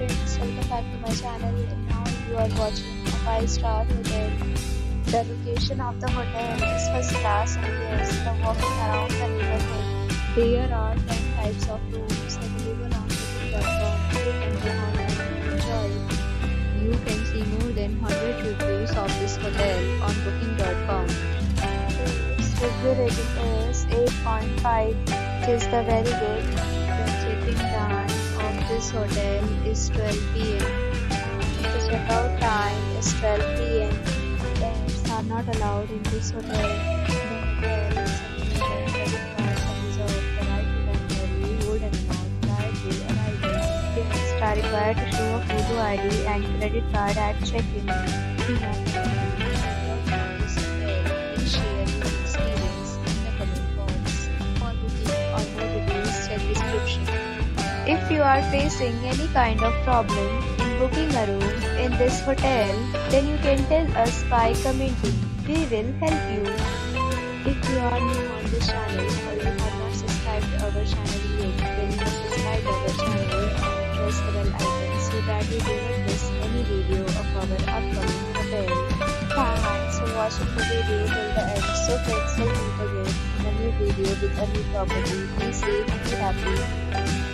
friends, welcome back to my channel, and now you are watching a 5-star hotel. The location of the hotel is first class and yes, the walking around the neighborhood. There are 10 types of rooms available on booking.com. You can go online and enjoy it. You can see more than 100 reviews of this hotel on booking.com. Its review rating is 8.5, which is the very good. The check-in time of this hotel is 12 p.m. The checkout time is 12 p.m. Pets are not allowed in this hotel. The hotel accepts credit cards and reserves the right to temporarily hold an amount prior to arrival. Guests are required to show a photo ID and credit card at check-in. If you have from this hotel, please share your experience in the comment box. For booking or more details, check description. If you are facing any kind of problem in booking a room in this hotel, then you can tell us by commenting. We will help you. If you are new on this channel or you have not subscribed to our channel yet, then you can subscribe to our channel and press the bell icon so that you do not miss any video of our upcoming hotel. Thanks for watching the video till the end. So friends, will meet again in a new video with a new property. Be safe, be happy.